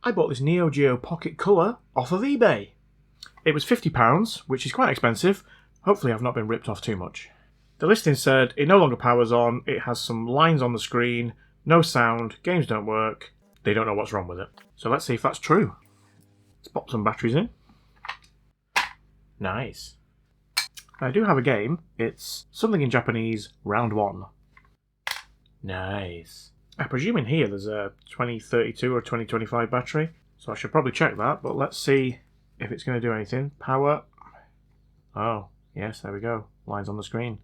I bought this Neo Geo Pocket Color off of eBay. It was £50, which is quite expensive. Hopefully I've not been ripped off too much. The listing said it no longer powers on, it has some lines on the screen, no sound, games don't work, they don't know what's wrong with it. So let's see if that's true. Let's pop some batteries in. Nice. I do have a game. It's something in Japanese, round 1. Nice. I presume in here there's a 2032 or 2025 battery, so I should probably check that, but let's see if it's going to do anything. Power. Oh, yes, there we go. Lines on the screen.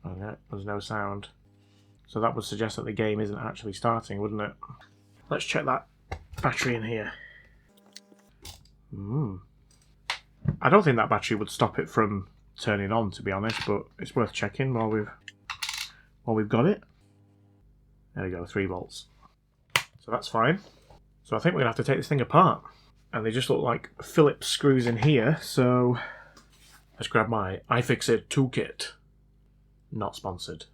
Okay, there's no sound. So that would suggest that the game isn't actually starting, wouldn't it? Let's check that battery in here. I don't think that battery would stop it from turning on, to be honest, but it's worth checking while we've got it. There we go, 3 volts. So that's fine. So I think we're going to have to take this thing apart. And they just look like Phillips screws in here, so let's grab my iFixit toolkit. Not sponsored.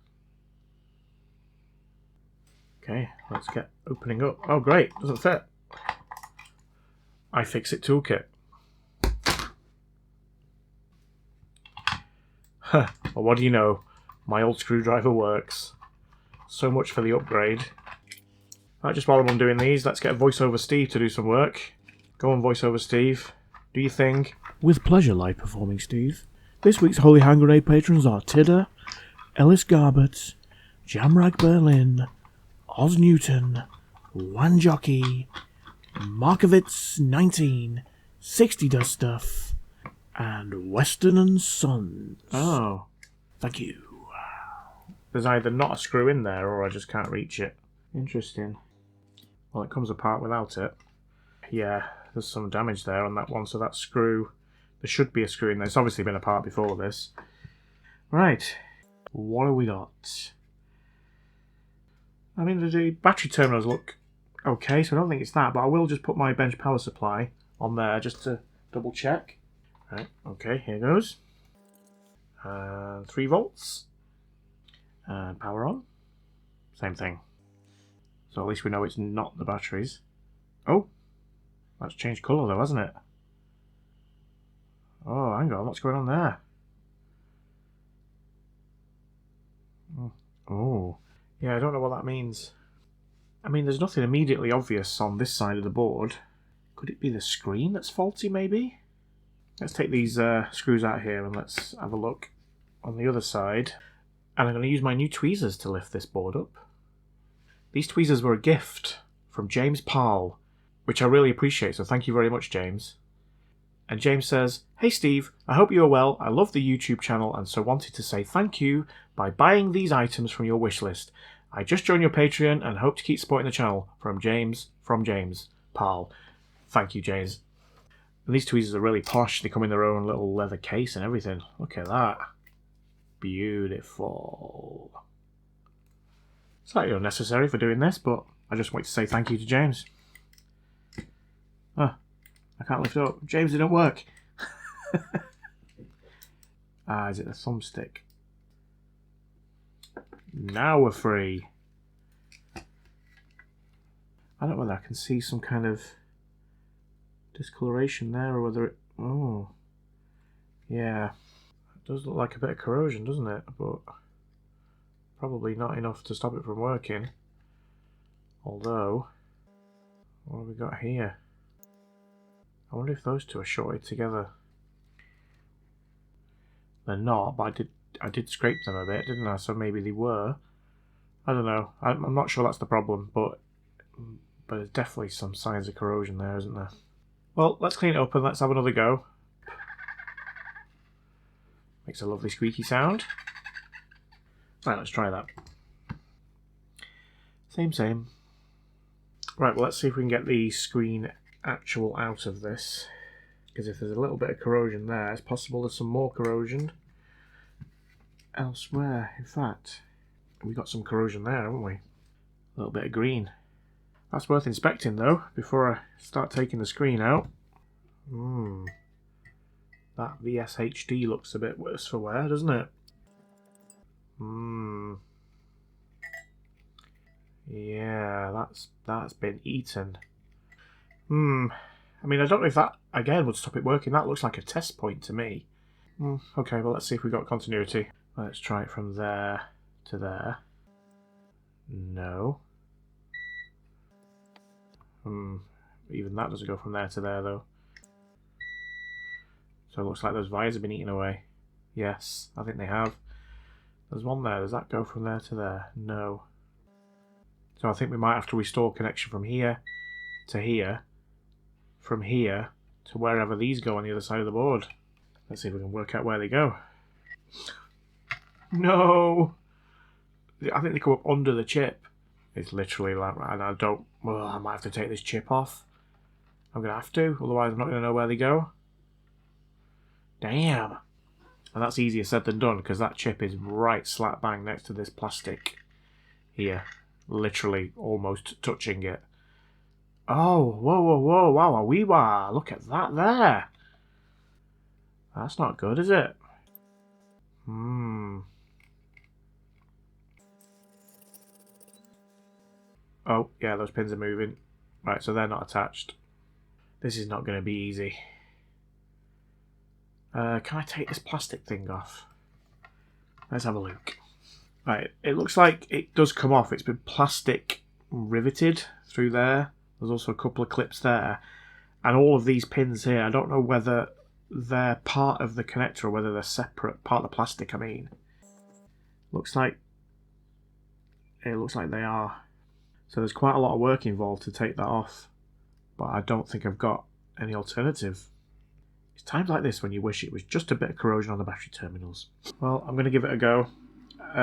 Okay, let's get opening up. Oh great, doesn't fit. iFixit toolkit. Huh, well what do you know, my old screwdriver works. So much for the upgrade. Right, just while I'm doing these, let's get VoiceOver Steve to do some work. Go on, VoiceOver Steve. Do your thing. With pleasure, live performing Steve. This week's Holy Hand Grenade patrons are Tidder, Ellis Garbett, Jamrag Berlin, Oz Newton, Wan Jockey, Markovitz 19, 60 Dust Stuff, and Weston and Sons. Oh. Thank you. There's either not a screw in there or I just can't reach it. Interesting. Well, it comes apart without it. Yeah, there's some damage there on that one, so that screw... There should be a screw in there. It's obviously been apart before this. Right. What have we got? I mean, the battery terminals look okay, so I don't think it's that, but I will just put my bench power supply on there just to double check. Right, okay, here goes. 3 volts. And power on. Same thing. So at least we know it's not the batteries. Oh! That's changed colour though, hasn't it? Oh, hang on, what's going on there? Oh. Yeah, I don't know what that means. I mean, there's nothing immediately obvious on this side of the board. Could it be the screen that's faulty, maybe? Let's take these screws out here and let's have a look on the other side. And I'm going to use my new tweezers to lift this board up. These tweezers were a gift from James Parl, which I really appreciate, so thank you very much, James. And James says, "Hey Steve, I hope you are well. I love the YouTube channel and so wanted to say thank you by buying these items from your wish list. I just joined your Patreon and hope to keep supporting the channel. From James Parl." Thank you, James. And these tweezers are really posh. They come in their own little leather case and everything. Look at that. Beautiful. Slightly unnecessary for doing this, but I just want to say thank you to James. Oh, I can't lift it up. James, it don't work. Is it the thumbstick? Now we're free. I don't know whether I can see some kind of discoloration there or whether it... Oh. Yeah. It does look like a bit of corrosion, doesn't it? But probably not enough to stop it from working. Although, what have we got here? I wonder if those two are shorted together. They're not, but I did scrape them a bit, didn't I? So maybe they were. I don't know. I'm not sure that's the problem, but there's definitely some signs of corrosion there, isn't there? Well, let's clean it up and let's have another go. Makes a lovely squeaky sound. Right, let's try that. Same. Right, well, let's see if we can get the screen actual out of this. Because if there's a little bit of corrosion there, it's possible there's some more corrosion elsewhere. In fact, we got some corrosion there, haven't we? A little bit of green. That's worth inspecting though, before I start taking the screen out. That VSHD looks a bit worse for wear, doesn't it? Yeah, that's been eaten. I mean, I don't know if that, again, would stop it working. That looks like a test point to me. Okay, well, let's see if we've got continuity. Let's try it from there to there. No. Even that doesn't go from there to there, though. So it looks like those wires have been eaten away. Yes, I think they have. There's one there. Does that go from there to there? No. So I think we might have to restore connection from here to here. From here to wherever these go on the other side of the board. Let's see if we can work out where they go. No! I think they come up under the chip. It's literally like, and I don't... Well, I might have to take this chip off. I'm going to have to, otherwise I'm not going to know where they go. Damn! And that's easier said than done, because that chip is right slap bang next to this plastic here. Literally almost touching it. Oh, whoa, whoa, whoa, wow, wee wah. Look at that there. That's not good, is it? Oh, yeah, those pins are moving. Right, so they're not attached. This is not going to be easy. Can I take this plastic thing off? Let's have a look. Right, it looks like it does come off. It's been plastic riveted through there. There's also a couple of clips there. And all of these pins here, I don't know whether they're part of the connector or whether they're separate, part of the plastic, I mean. It looks like they are. So there's quite a lot of work involved to take that off. But I don't think I've got any alternative. It's times like this when you wish it was just a bit of corrosion on the battery terminals. Well, I'm going to give it a go.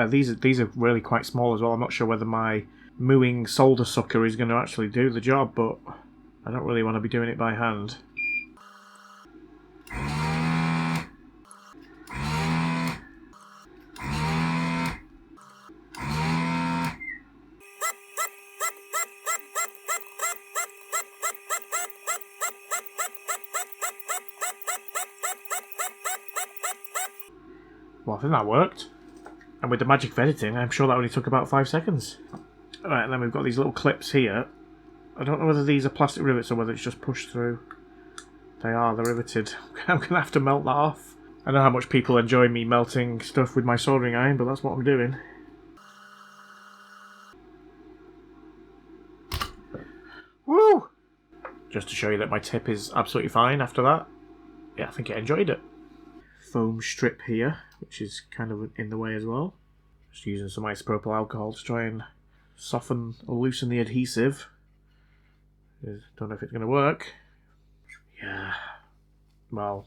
These are really quite small as well. I'm not sure whether my mooing solder sucker is going to actually do the job, but I don't really want to be doing it by hand. Well, I think that worked. And with the magic of editing, I'm sure that only took about 5 seconds. Alright, and then we've got these little clips here. I don't know whether these are plastic rivets or whether it's just pushed through. They are, they're riveted. I'm going to have to melt that off. I know how much people enjoy me melting stuff with my soldering iron, but that's what I'm doing. Woo! Just to show you that my tip is absolutely fine after that. Yeah, I think I enjoyed it. Foam strip here, which is kind of in the way as well. Just using some isopropyl alcohol to try and soften or loosen the adhesive. Don't know if it's going to work. Yeah. Well,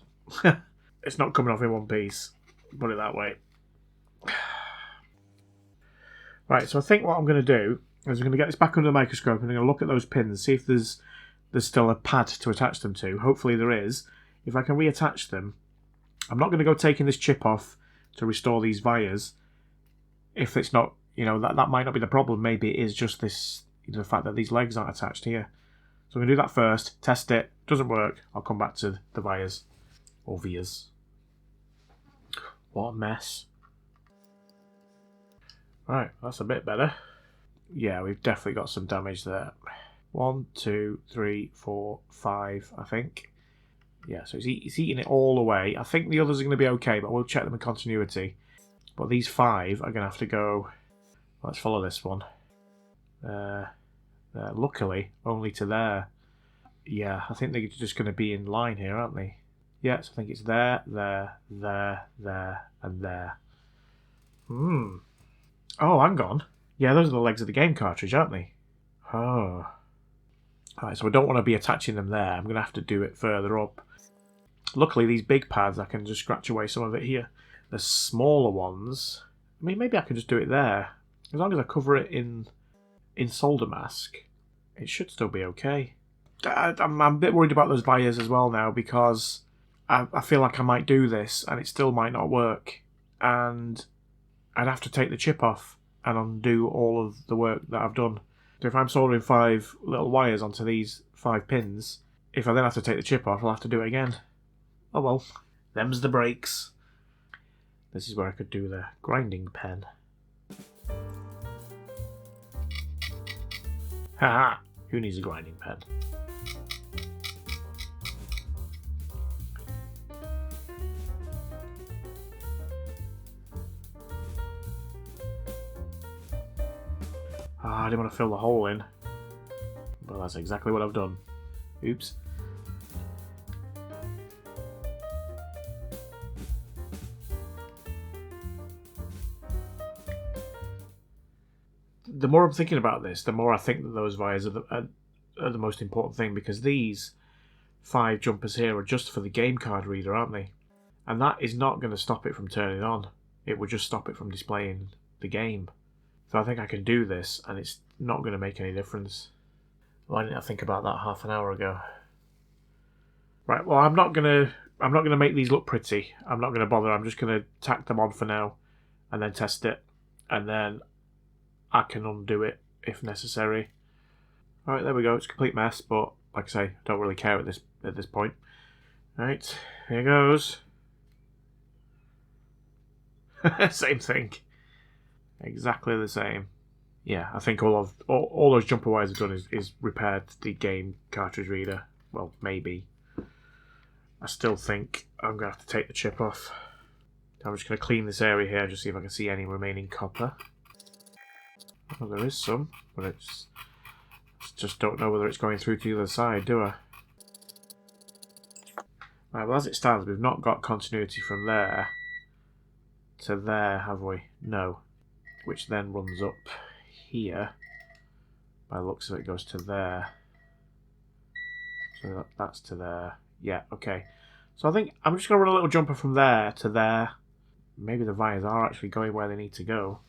it's not coming off in one piece. Put it that way. Right, so I think what I'm going to do is I'm going to get this back under the microscope and I'm going to look at those pins, see if there's still a pad to attach them to. Hopefully there is. If I can reattach them, I'm not going to go taking this chip off to restore these wires. If it's not, you know, that might not be the problem. Maybe it is just this, the fact that these legs aren't attached here. So I'm going to do that first, test it. Doesn't work, I'll come back to the wires. Or vias. What a mess. Right, that's a bit better. Yeah, we've definitely got some damage there. 1, 2, 3, 4, 5, I think. Yeah, so it's eating it all away. I think the others are going to be okay, but we'll check them in continuity. But these 5 are going to have to go... Let's follow this one. Luckily, only to there. Yeah, I think they're just going to be in line here, aren't they? Yes, I think it's there, there, there, there, and there. Oh, hang on. Yeah, those are the legs of the game cartridge, aren't they? Oh. Alright, so I don't want to be attaching them there. I'm going to have to do it further up. Luckily, these big pads, I can just scratch away some of it here. The smaller ones... I mean, maybe I can just do it there. As long as I cover it in solder mask, it should still be okay. I'm a bit worried about those wires as well now, because I feel like I might do this and it still might not work. And I'd have to take the chip off and undo all of the work that I've done. So if I'm soldering 5 little wires onto these 5 pins, if I then have to take the chip off, I'll have to do it again. Oh well, them's the breaks. This is where I could do the grinding pen. Haha, who needs a grinding pen? Ah, I didn't want to fill the hole in. But that's exactly what I've done. Oops. The more I'm thinking about this, the more I think that those vias are the most important thing, because these 5 jumpers here are just for the game card reader, aren't they? And that is not going to stop it from turning on. It would just stop it from displaying the game. So I think I can do this, and it's not going to make any difference. Why didn't I think about that half an hour ago? Right, well, I'm not gonna make these look pretty. I'm not gonna bother. I'm just gonna tack them on for now, and then test it, and then I can undo it if necessary. All right, there we go. It's a complete mess, but like I say, I don't really care at this point. All right, here goes. Same thing. Exactly the same. Yeah, I think all those jumper wires have done is repaired the game cartridge reader. Well, maybe. I still think I'm going to have to take the chip off. I'm just going to clean this area here, just see if I can see any remaining copper. Well, there is some, but I just don't know whether it's going through to the other side, do I? Right, well, as it stands, we've not got continuity from there to there, have we? No. Which then runs up here. By the looks of it, goes to there. So that's to there. Yeah, okay. So I think I'm just going to run a little jumper from there to there. Maybe the vias are actually going where they need to go.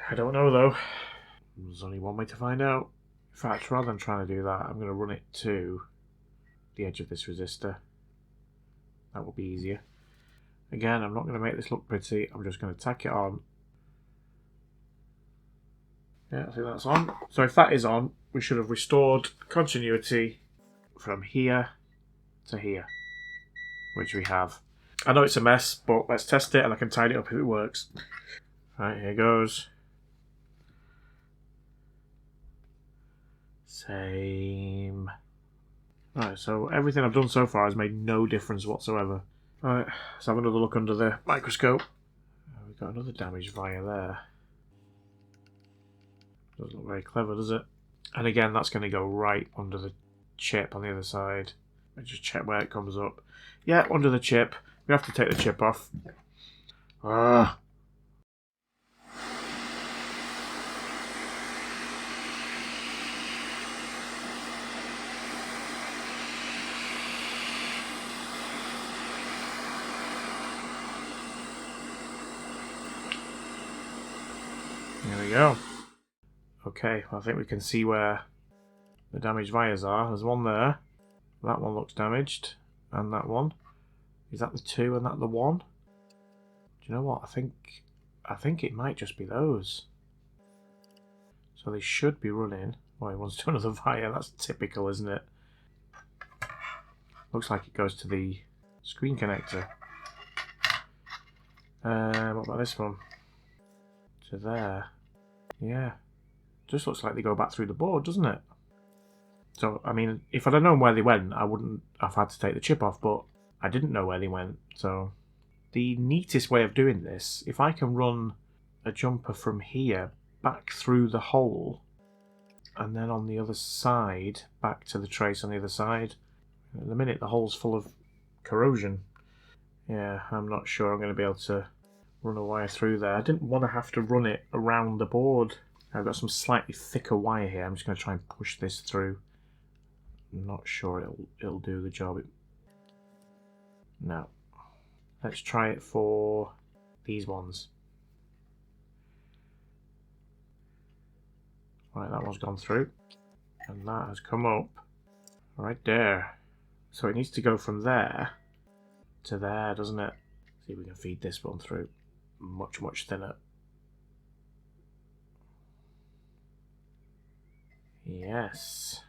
I don't know, though. There's only one way to find out. In fact, rather than trying to do that, I'm going to run it to the edge of this resistor. That will be easier. Again, I'm not going to make this look pretty. I'm just going to tack it on. Yeah, I think that's on. So if that is on, we should have restored continuity from here to here, which we have. I know it's a mess, but let's test it and I can tidy it up if it works. Right, here goes. Same. Right, so everything I've done so far has made no difference whatsoever. Right, let's have another look under the microscope. We've got another damaged via there. Doesn't look very clever, does it? And again, that's going to go right under the chip on the other side. Let's just check where it comes up. Yeah, under the chip. We have to take the chip off. Ah. There we go. Okay, well, I think we can see where the damaged vias are. There's one there. That one looks damaged. And that one. Is that the 2 and that the 1? Do you know what? I think it might just be those. So they should be running. Oh, it wants to another via. That's typical, isn't it? Looks like it goes to the screen connector. What about this one? To there. Yeah. Just looks like they go back through the board, doesn't it? So, I mean, if I'd have known where they went, I wouldn't have had to take the chip off, but I didn't know where they went. So, the neatest way of doing this, if I can run a jumper from here back through the hole, and then on the other side, back to the trace on the other side. At the minute, the hole's full of corrosion. Yeah, I'm not sure I'm going to be able to run a wire through there. I didn't want to have to run it around the board. I've got some slightly thicker wire here. I'm just going to try and push this through. I'm not sure it'll do the job. No. Let's try it for these ones. Right, that one's gone through. And that has come up right there. So it needs to go from there to there, doesn't it? See if we can feed this one through. Much, much thinner. Yes.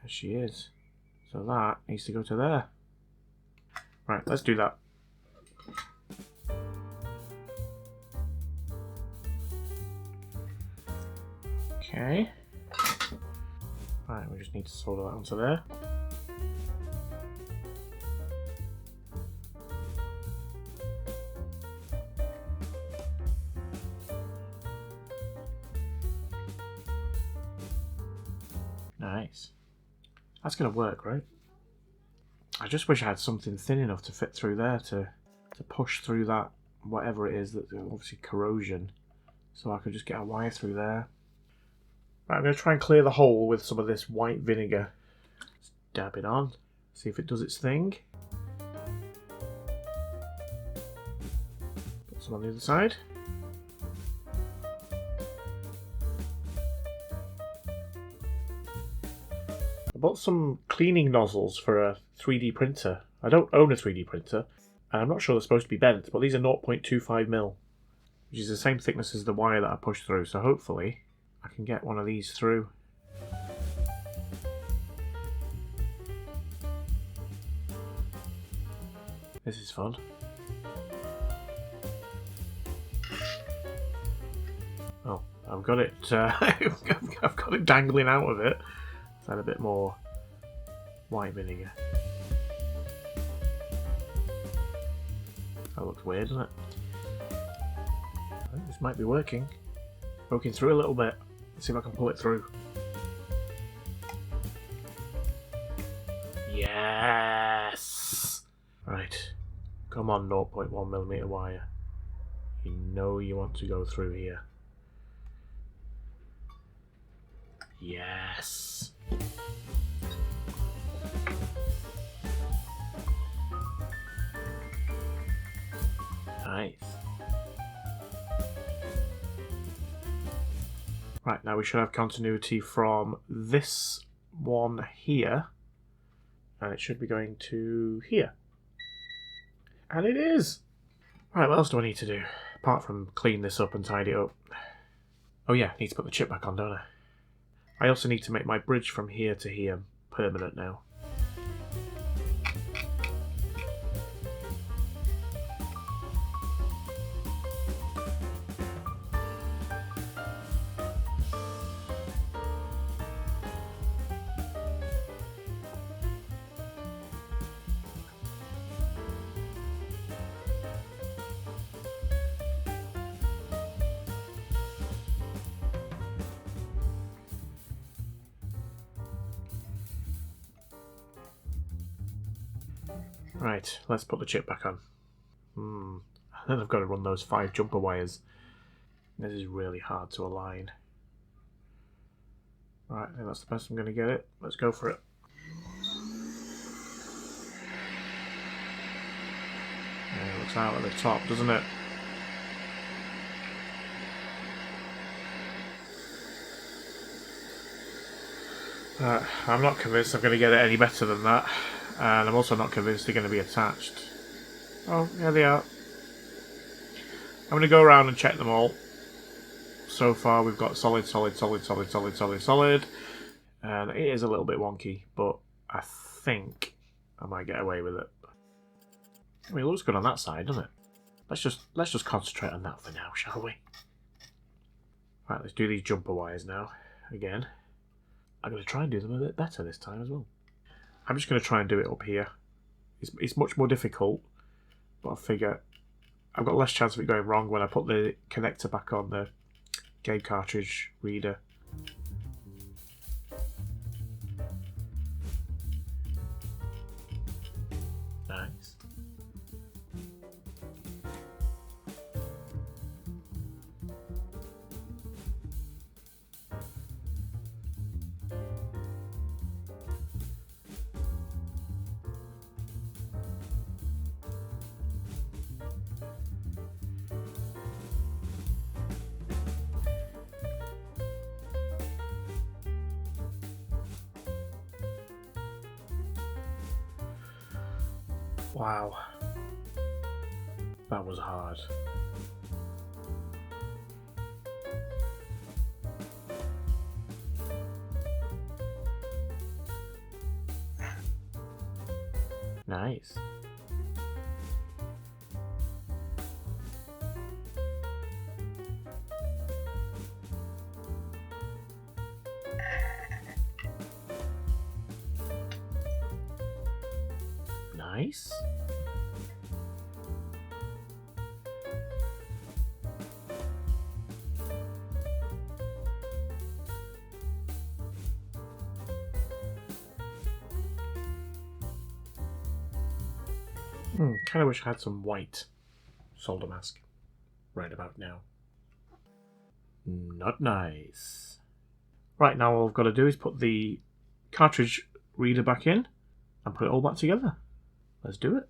There she is. So that needs to go to there. Right, let's do that. Okay. Right, we just need to solder that onto there. Nice. That's going to work, right? I just wish I had something thin enough to fit through there to push through that, whatever it is, that's obviously corrosion. So I could just get a wire through there. Right, I'm going to try and clear the hole with some of this white vinegar. Just dab it on, see if it does its thing. Put some on the other side. I bought some cleaning nozzles for a 3D printer. I don't own a 3D printer, and I'm not sure they're supposed to be bent, but these are 0.25mm, which is the same thickness as the wire that I pushed through, so hopefully I can get one of these through. This is fun. Oh, I've got it. I've got it dangling out of it. Let's add a bit more white vinegar. That looks weird, doesn't it? I think this might be working. Poking through a little bit. Let's see if I can pull it through. Yes! Right. Come on, 0.1mm wire. You know you want to go through here. Yes! Nice. Right, now we should have continuity from this one here, and it should be going to here. And it is! Right, what else do I need to do? Apart from clean this up and tidy it up. Oh yeah, I need to put the chip back on, don't I? I also need to make my bridge from here to here permanent now. Right, let's put the chip back on. Then I've got to run those 5 jumper wires. This is really hard to align. Right, I think that's the best I'm going to get it. Let's go for it. Yeah, it looks out at the top, doesn't it? I'm not convinced I'm going to get it any better than that. And I'm also not convinced they're going to be attached. Oh, yeah, they are. I'm going to go around and check them all. So far, we've got solid. And it is a little bit wonky, but I think I might get away with it. I mean, it looks good on that side, doesn't it? Let's just concentrate on that for now, shall we? Right, let's do these jumper wires now. Again. I'm going to try and do them a bit better this time as well. I'm just going to try and do it up here. It's much more difficult, but I figure I've got less chance of it going wrong when I put the connector back on the game cartridge reader. Nice. Wow. That was hard. Nice. Nice. Kind of wish I had some white solder mask right about now. Not nice. Right, now all I've got to do is put the cartridge reader back in and put it all back together. Let's do it.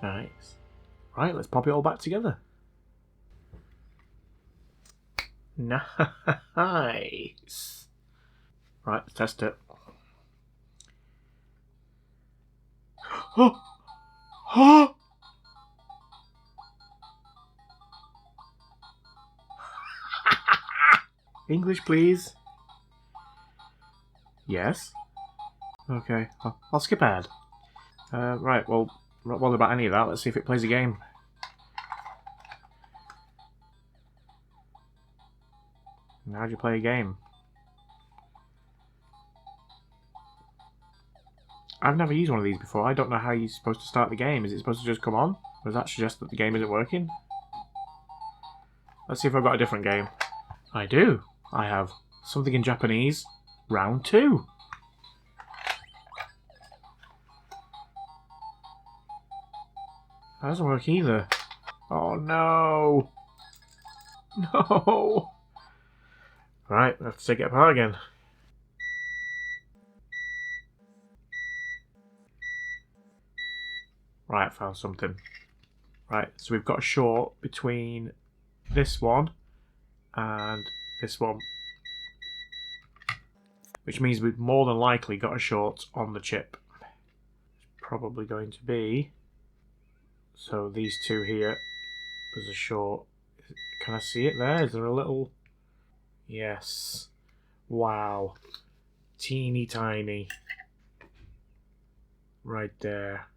Nice. Right, let's pop it all back together. Nice. Right, let's test it. Oh! Oh! English, please. Yes. Okay, I'll skip ahead. Right, well, not bothered about any of that. Let's see if it plays a game. How do you play a game? I've never used one of these before. I don't know how you're supposed to start the game. Is it supposed to just come on? Or does that suggest that the game isn't working? Let's see if I've got a different game. I do. I have something in Japanese. Round 2. That doesn't work either. Oh no! No! Right, I have to take it apart again. Right, found something. Right, so we've got a short between this one and this one. Which means we've more than likely got a short on the chip. It's probably going to be... So these two here, there's a short. Can I see it there? Is there a little... Yes. Wow. Teeny tiny. Right there.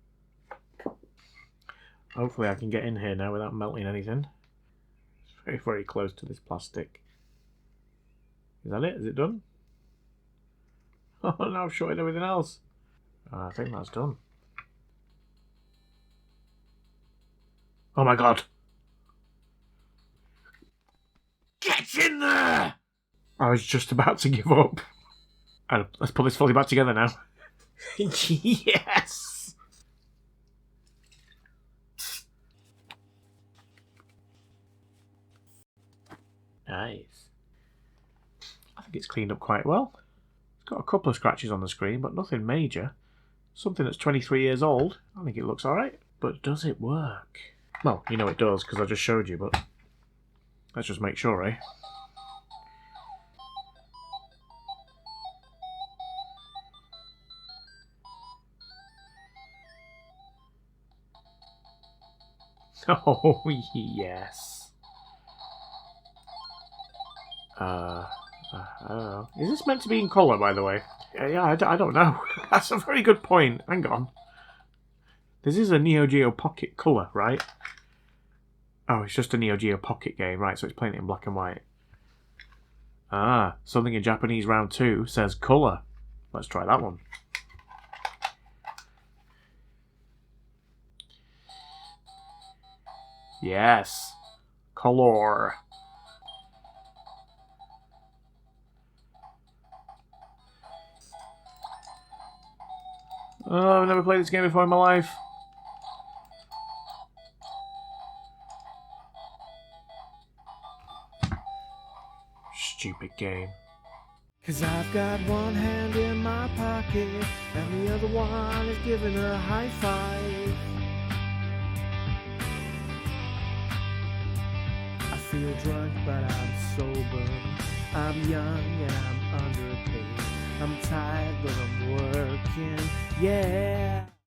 Hopefully I can get in here now without melting anything. It's very, very close to this plastic. Is that it? Is it done? Oh, now I've shorted everything else. I think that's done. Oh my god! Get in there! I was just about to give up. Let's put this fully back together now. Yes! Nice. I think it's cleaned up quite well. It's got a couple of scratches on the screen, but nothing major. Something that's 23 years old. I think it looks alright. But does it work? Well, you know it does, because I just showed you, but let's just make sure, eh? Oh, yes. I don't know. Is this meant to be in colour, by the way? Yeah, I don't know. That's a very good point. Hang on. This is a Neo Geo Pocket Color, right? Oh, it's just a Neo Geo Pocket game, right, so it's playing it in black and white. Ah, something in Japanese round 2 says colour. Let's try that one. Yes. Color. Oh, I've never played this game before in my life. Stupid game. 'Cause I've got one hand in my pocket and the other one is giving a high five. I feel drunk but I'm sober. I'm young and I'm underpaid. I'm tired but I'm working, yeah.